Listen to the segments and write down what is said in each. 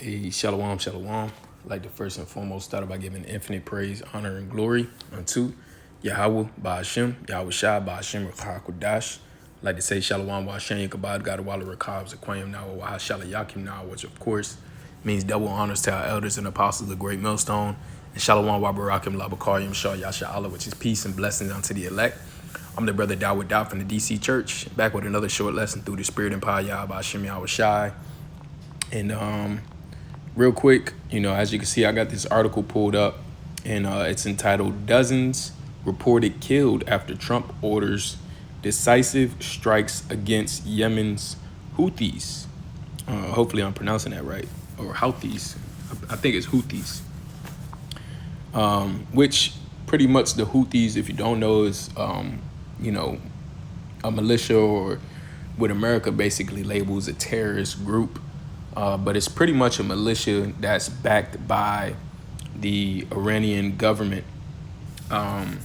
Hey, shalom, shalom. I'd like to first and foremost start by giving infinite praise, honor, and glory unto Yahweh, Ba'ashem, Yahweh Shai, Ba'ashem, Rakakwadash. I'd like to say shalom, Wa'ashem, Yakabad, God, Wala Rakab, Zaquayim, now, Wahashala Yakim, now, which of course means double honors to our elders and apostles of the great millstone. And shalom, Wabarakim, Labakarim, Shah, Yasha Allah, which is peace and blessings unto the elect. I'm the brother Dawud Dow from the DC Church, back with another short lesson through the spirit and power, Yahweh, Ba'ashem, Yahweh Shai. And, real quick, as you can see, I got this article pulled up, and it's entitled "Dozens Reported Killed After Trump Orders Decisive Strikes Against Yemen's Houthis." Hopefully I'm pronouncing that right, or Houthis. I think it's Houthis. Which pretty much the Houthis, if you don't know, is, a militia, or what America basically labels a terrorist group. But it's pretty much a militia that's backed by the Iranian government. And,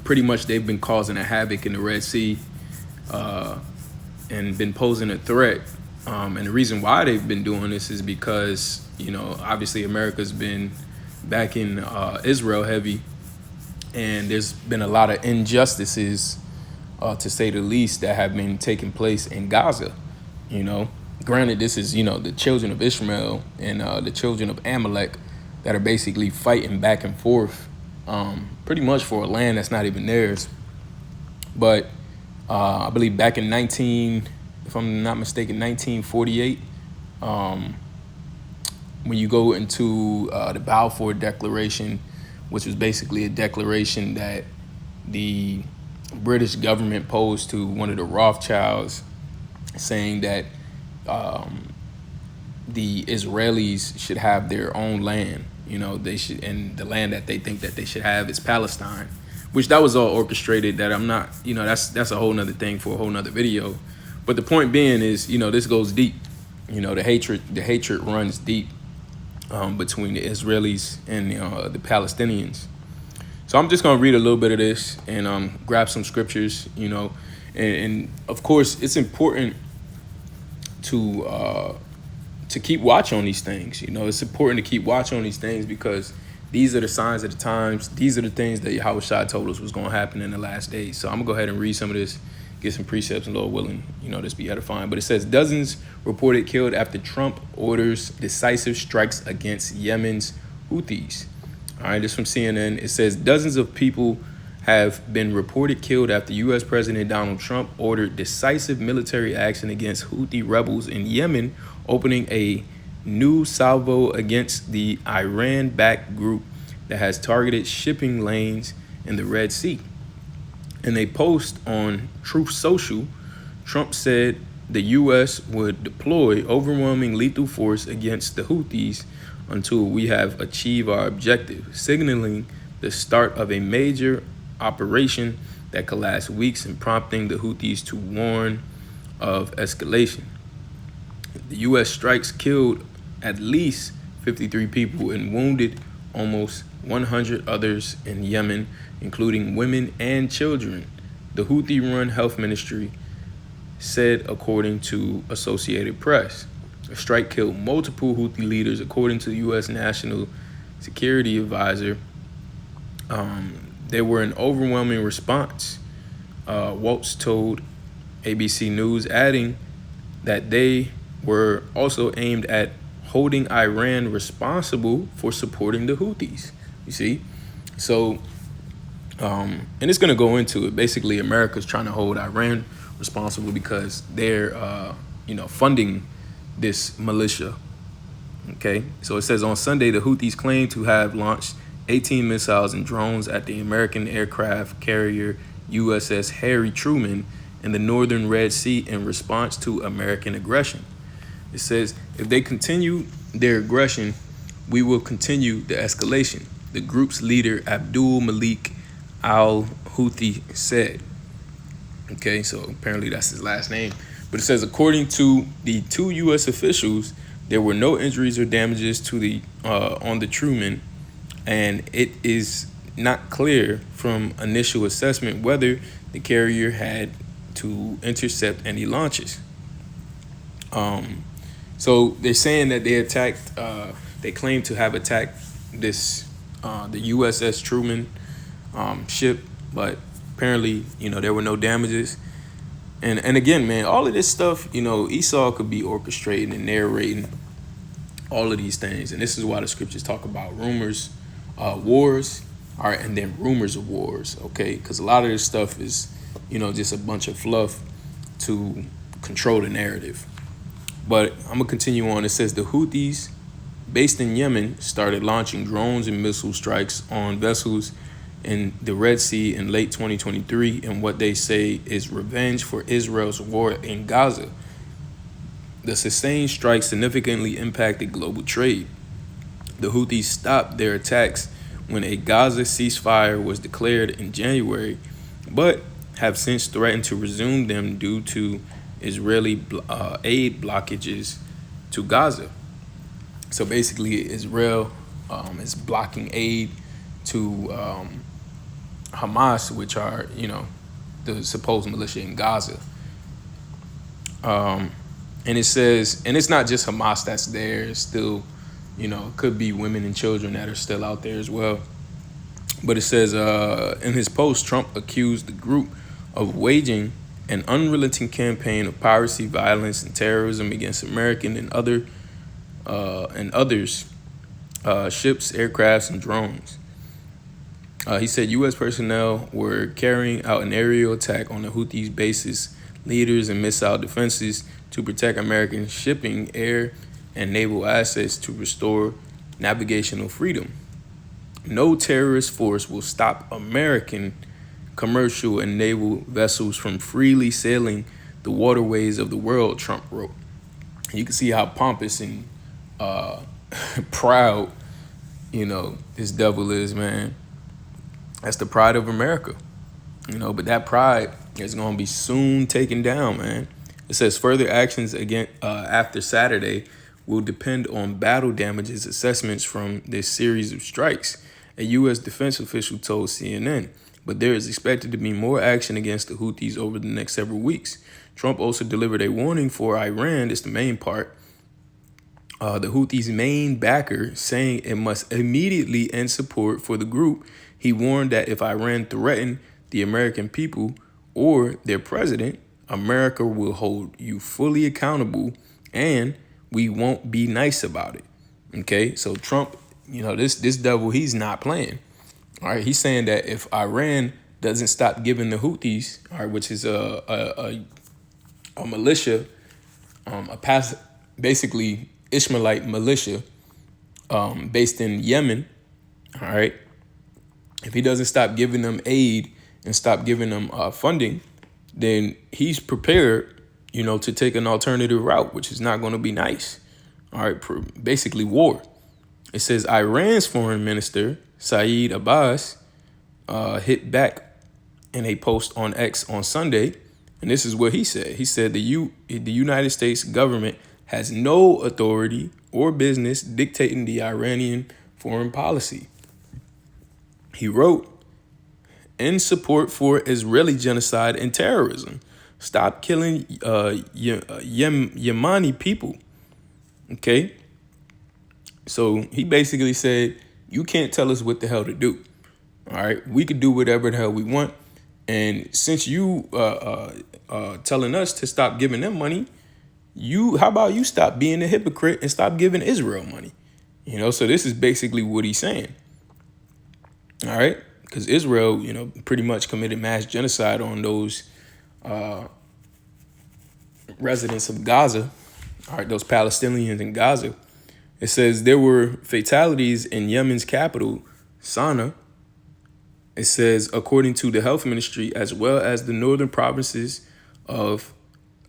pretty much they've been causing a havoc in the Red Sea and been posing a threat. And the reason why they've been doing this is because, obviously America's been backing Israel heavy. And there's been a lot of injustices, to say the least, that have been taking place in Gaza. Granted, this is, the children of Ishmael and the children of Amalek that are basically fighting back and forth, pretty much for a land that's not even theirs. But I believe back in if I'm not mistaken, 1948, when you go into the Balfour Declaration, which was basically a declaration that the British government posed to one of the Rothschilds, saying that the Israelis should have their own land. They should, and the land that they think that they should have is Palestine, which that was all orchestrated. That I'm not, that's a whole nother thing for a whole nother video. But the point being is, this goes deep. The hatred runs deep between the Israelis and the Palestinians. So I'm just gonna read a little bit of this and grab some scriptures. And of course it's important to keep watch on these things. It's important to keep watch on these things because these are the signs of the times. These are the things that Yahweh Shai told us was going to happen in the last days. So I'm going to go ahead and read some of this, get some precepts, and Lord willing, this be edifying. But it says, dozens reported killed after Trump orders decisive strikes against Yemen's Houthis. All right, this from CNN. It says, dozens of people have been reported killed after U.S. President Donald Trump ordered decisive military action against Houthi rebels in Yemen, opening a new salvo against the Iran-backed group that has targeted shipping lanes in the Red Sea. In a post on Truth Social, Trump said the U.S. would deploy overwhelming lethal force against the Houthis until we have achieved our objective, signaling the start of a major operation that could last weeks and prompting the Houthis to warn of escalation. The U.S. strikes killed at least 53 people and wounded almost 100 others in Yemen, including women and children, the Houthi-run health ministry said, according to Associated Press. The strike killed multiple Houthi leaders, according to the U.S. National Security Advisor. They were an overwhelming response, Waltz told ABC News, adding that they were also aimed at holding Iran responsible for supporting the Houthis. You see? So, and it's going to go into it. Basically, America's trying to hold Iran responsible because they're, funding this militia. Okay? So it says on Sunday, the Houthis claimed to have launched 18 missiles and drones at the American aircraft carrier USS Harry Truman in the northern Red Sea in response to American aggression. It says, if they continue their aggression, we will continue the escalation, the group's leader Abdul Malik al-Houthi said. Okay, so apparently that's his last name. But it says, according to the two U.S. officials, there were no injuries or damages to the on the Truman, and it is not clear from initial assessment whether the carrier had to intercept any launches. So they're saying that they attacked. They claim to have attacked this the USS Truman ship, but apparently, there were no damages. And again, man, all of this stuff, Esau could be orchestrating and narrating all of these things, and this is why the scriptures talk about rumors, wars, all right, and then rumors of wars, okay? Because a lot of this stuff is, just a bunch of fluff to control the narrative. But I'm gonna continue on. It says the Houthis, based in Yemen, started launching drones and missile strikes on vessels in the Red Sea in late 2023 in what they say is revenge for Israel's war in Gaza. The sustained strike significantly impacted global trade. The Houthis stopped their attacks when a Gaza ceasefire was declared in January, but have since threatened to resume them due to Israeli aid blockages to Gaza. So basically, Israel is blocking aid to Hamas, which are, the supposed militia in Gaza. And it says, and it's not just Hamas that's there. It's still, it could be women and children that are still out there as well. But it says, in his post, Trump accused the group of waging an unrelenting campaign of piracy, violence, and terrorism against American and others' ships, aircrafts, and drones. He said U.S. personnel were carrying out an aerial attack on the Houthis' bases, leaders, and missile defenses to protect American shipping, air, and naval assets to restore navigational freedom. No terrorist force will stop American commercial and naval vessels from freely sailing the waterways of the world, Trump wrote. You can see how pompous and proud, this devil is, man. That's the pride of America, but that pride is going to be soon taken down, man. It says further actions again after Saturday will depend on battle damages assessments from this series of strikes, a U.S. defense official told CNN. But there is expected to be more action against the Houthis over the next several weeks. Trump also delivered a warning for Iran. It's the main part. The Houthis' main backer, saying it must immediately end support for the group. He warned that if Iran threatened the American people or their president, America will hold you fully accountable, and we won't be nice about it. Okay, so Trump, this devil, he's not playing. All right, he's saying that if Iran doesn't stop giving the Houthis, all right, which is a militia, basically Ishmaelite militia, based in Yemen, all right, if he doesn't stop giving them aid and stop giving them funding, then he's prepared, to take an alternative route, which is not going to be nice. All right, basically war. It says Iran's foreign minister, Saeed Abbas, hit back in a post on X on Sunday, and this is what he said. He said the United States government has no authority or business dictating the Iranian foreign policy. He wrote, in support for Israeli genocide and terrorism, stop killing Yemeni people. Okay? So he basically said, you can't tell us what the hell to do. All right? We could do whatever the hell we want. And since you telling us to stop giving them money, how about you stop being a hypocrite and stop giving Israel money? So this is basically what he's saying. All right? Because Israel, pretty much committed mass genocide on those residents of Gaza, all right, those Palestinians in Gaza. It says there were fatalities in Yemen's capital, Sana'a. It says, according to the health ministry, as well as the northern provinces of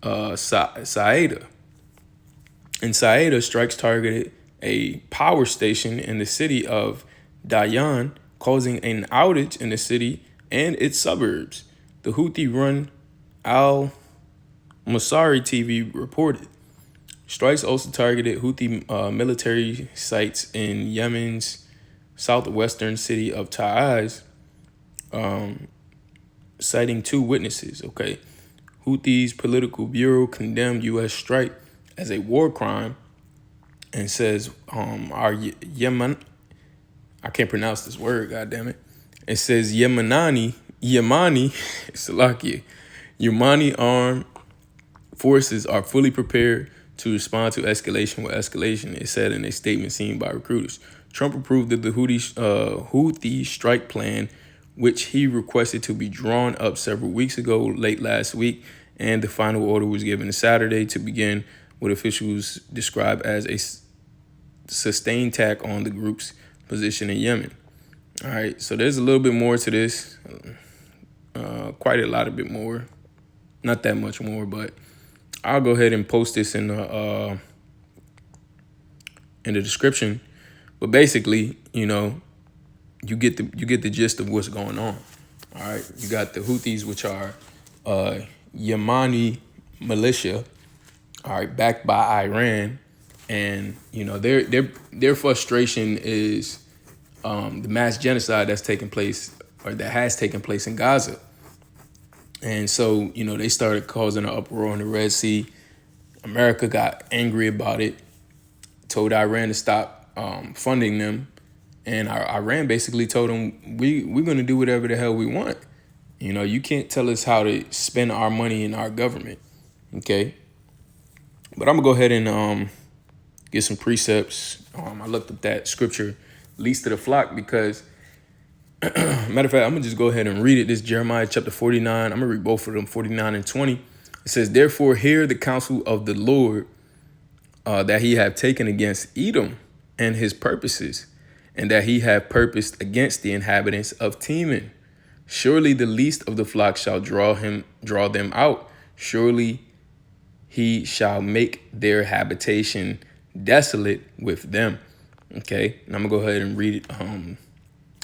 Saada. In Saada, strikes targeted a power station in the city of Dayan, causing an outage in the city and its suburbs. The Houthi-run Al-Masari TV reported. Strikes also targeted Houthi military sites in Yemen's southwestern city of Taiz, citing two witnesses. Okay, Houthis political bureau condemned U.S. strike as a war crime, and says our Yemen, I can't pronounce this word, God damn it. It says Yemeni Salakia, Yemeni armed forces are fully prepared to respond to escalation with escalation, it said in a statement seen by recruiters. Trump approved of the Houthi strike plan, which he requested to be drawn up several weeks ago, late last week, and the final order was given Saturday to begin what officials describe as a sustained attack on the group's position in Yemen. All right, so there's a little bit more to this, quite a lot of bit more, not that much more, but I'll go ahead and post this in the description. But basically, you know, you get the gist of what's going on. All right, you got the Houthis, which are Yemeni militia, all right, backed by Iran, and you know their frustration is the mass genocide that's taking place, or that has taken place in Gaza. And so, you know, they started causing an uproar in the Red Sea. America got angry about it, told Iran to stop funding them. And Iran basically told them, we're going to do whatever the hell we want. You know, you can't tell us how to spend our money in our government. Okay. But I'm going to go ahead and get some precepts. I looked up that scripture, least of the flock, because matter of fact, I'm going to just go ahead and read it. This Jeremiah chapter 49. I'm going to read both of them, 49 and 20. It says, therefore, hear the counsel of the Lord that he have taken against Edom and his purposes, and that he have purposed against the inhabitants of Teman. Surely the least of the flock shall draw them out. Surely he shall make their habitation desolate with them. Okay, and I'm going to go ahead and read it.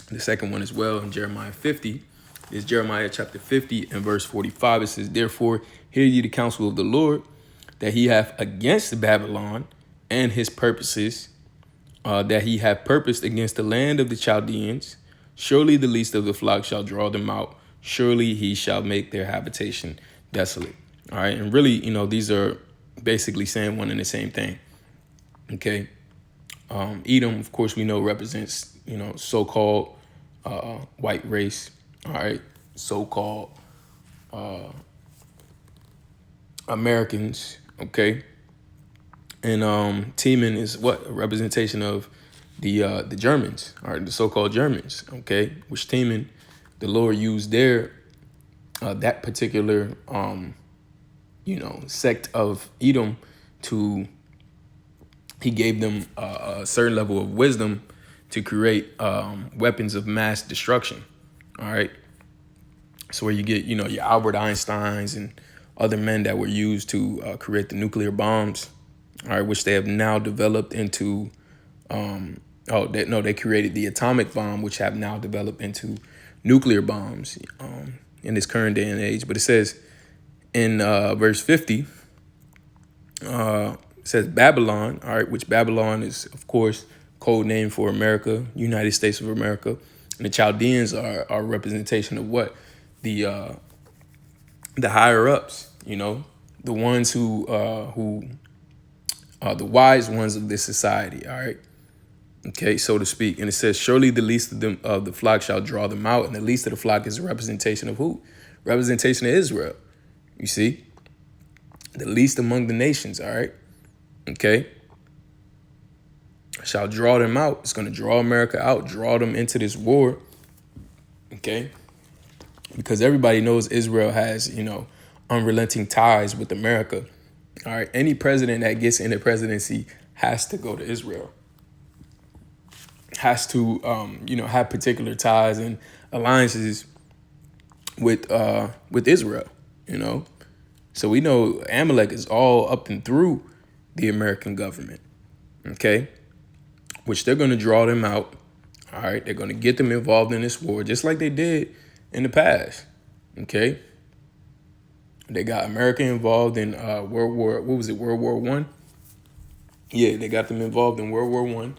The second one as well in Jeremiah 50 is Jeremiah chapter 50 and verse 45. It says, therefore, hear ye the counsel of the Lord that he hath against Babylon and his purposes, that he hath purposed against the land of the Chaldeans. Surely the least of the flock shall draw them out. Surely he shall make their habitation desolate. All right. And really, you know, these are basically saying one and the same thing. Okay. Edom, of course, we know represents, you know, so-called white race. All right. So-called Americans. Okay. And Teman is what? A representation of the Germans, all right, the so-called Germans, okay, which Teman, the Lord used their that particular you know, sect of Edom to, he gave them a certain level of wisdom to create weapons of mass destruction. All right. So where you get, you know, your Albert Einsteins and other men that were used to create the nuclear bombs, all right, which they have now developed into, they created the atomic bomb, which have now developed into nuclear bombs in this current day and age. But it says in verse 50, it says Babylon, all right, which Babylon is, of course, code name for America, United States of America. And the Chaldeans are a representation of what? The higher ups, you know, the ones who are the wise ones of this society, all right? Okay, so to speak. And it says, surely the least of them of the flock shall draw them out. And the least of the flock is a representation of who? Representation of Israel. You see? The least among the nations, all right? Okay? Shall draw them out. It's going to draw America out, draw them into this war. Okay? Because everybody knows Israel has, you know, unrelenting ties with America. All right? Any president that gets in the presidency has to go to Israel. Has to, you know, have particular ties and alliances with Israel, you know. So we know Amalek is all up and through the American government, okay, which they're going to draw them out. All right. They're going to get them involved in this war, just like they did in the past. OK. They got America involved in World War I? Yeah, they got them involved in World War I.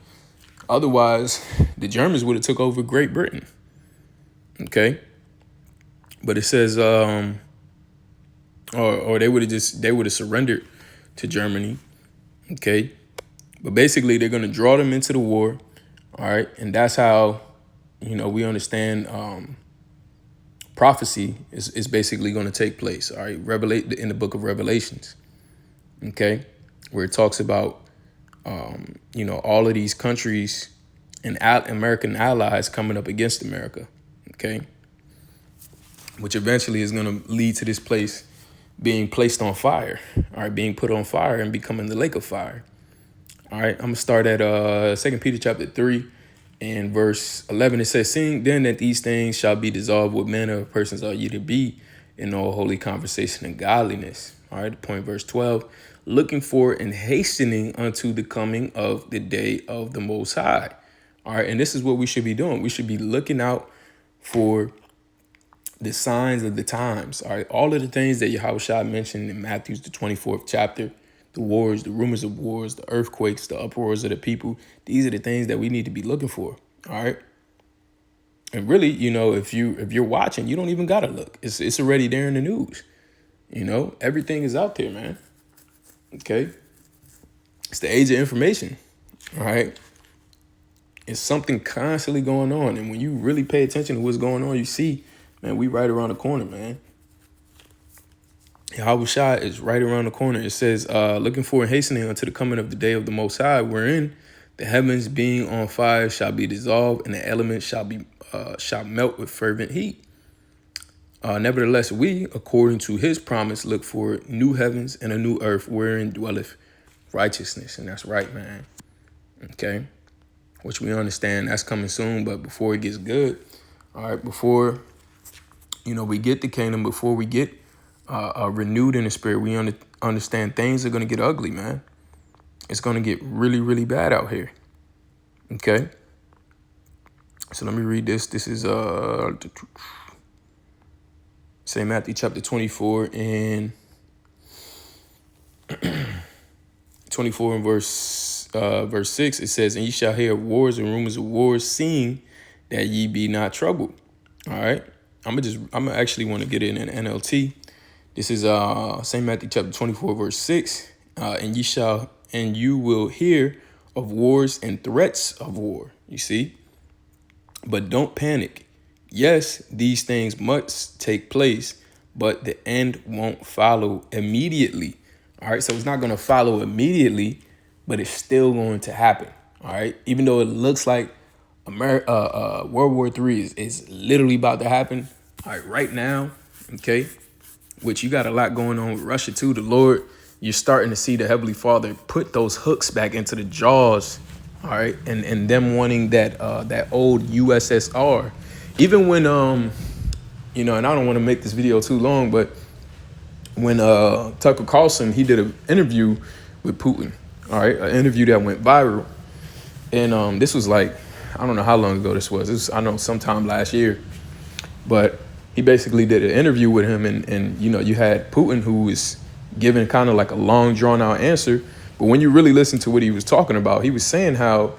Otherwise, the Germans would have took over Great Britain. OK. But it says or they would have surrendered to Germany. Okay. But basically, they're going to draw them into the war. All right. And that's how, we understand prophecy is basically going to take place. All right. Revelate in the book of Revelations. Okay. Where it talks about, all of these countries and American allies coming up against America. Okay. Which eventually is going to lead to this place being placed on fire. All right. Being put on fire and becoming the lake of fire. All right, I'm going to start at 2 Peter chapter 3 and verse 11. It says, seeing then that these things shall be dissolved, what manner of persons are ye to be in all holy conversation and godliness? All right, point verse 12, looking for and hastening unto the coming of the day of the Most High. All right, and this is what we should be doing. We should be looking out for the signs of the times. All right, all of the things that Yahushua mentioned in Matthew's the 24th chapter, the wars, the rumors of wars, the earthquakes, the uproars of the people. These are the things that we need to be looking for. All right. And really, if you're watching, you don't even gotta look. It's already there in the news. Everything is out there, man. Okay. It's the age of information. All right. It's something constantly going on. And when you really pay attention to what's going on, you see, man, we right around the corner, man. Yahushua is right around the corner. It says, looking for and hastening unto the coming of the day of the Most High, wherein the heavens being on fire shall be dissolved, and the elements shall melt with fervent heat. Nevertheless, we, according to his promise, look for new heavens and a new earth wherein dwelleth righteousness. And that's right, man. Okay. Which we understand that's coming soon, but before it gets good, all right, before, we get the kingdom, before we get renewed in the spirit, we understand things are going to get ugly, man. It's going to get really, really bad out here. Okay. So let me read this. This is St. Matthew chapter 24 and 24 and verse 6. It says, and ye shall hear wars and rumors of wars, seeing that ye be not troubled. All right. I'm actually want to get it in an NLT. This is St. Matthew chapter 24, verse 6. And you will hear of wars and threats of war. You see? But don't panic. Yes, these things must take place, but the end won't follow immediately. All right. So it's not going to follow immediately, but it's still going to happen. All right. Even though it looks like World War III is literally about to happen. All right now. Okay. Which you got a lot going on with Russia, too. The Lord, you're starting to see the Heavenly Father put those hooks back into the jaws. All right. And them wanting that old USSR. Even when, and I don't want to make this video too long, but when Tucker Carlson, he did an interview with Putin. All right. An interview that went viral. And this was like, I don't know how long ago this was. I know sometime last year. But he basically did an interview with him, and you had Putin, who was giving kind of like a long, drawn-out answer. But when you really listen to what he was talking about, he was saying how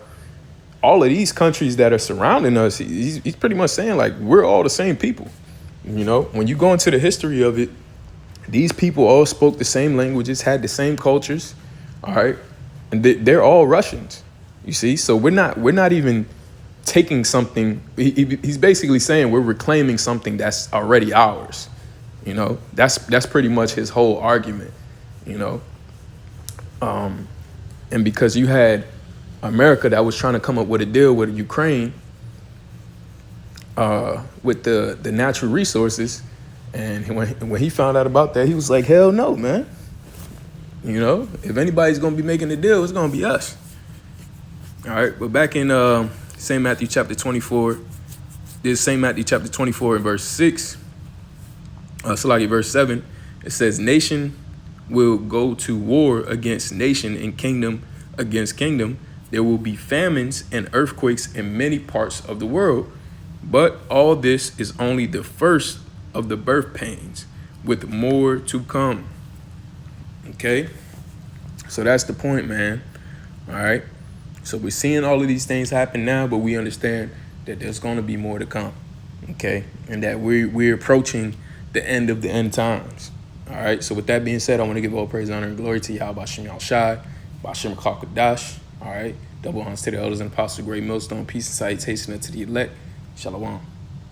all of these countries that are surrounding us, he's pretty much saying, like, we're all the same people. When you go into the history of it, these people all spoke the same languages, had the same cultures, all right? And they're all Russians, you see? So we're not even taking something. He's basically saying we're reclaiming something that's already ours. That's pretty much his whole argument. And because you had America that was trying to come up with a deal with Ukraine with the natural resources, and when he found out about that, he was like, hell no, man. If anybody's gonna be making the deal, it's gonna be us. All right, but back in St. Matthew chapter 24. This is St. Matthew chapter 24 and verse 6. Verse 7. It says, nation will go to war against nation and kingdom against kingdom. There will be famines and earthquakes in many parts of the world. But all this is only the first of the birth pains, with more to come. Okay? So that's the point, man. All right? So we're seeing all of these things happen now, but we understand that there's going to be more to come, okay? And that we're approaching the end of the end times, all right? So with that being said, I want to give all praise, honor, and glory to Yahweh Shem Shai, Bashir McCall all right? Double honors to the elders and apostles, great millstone, peace and salutation unto the elect. Shalom.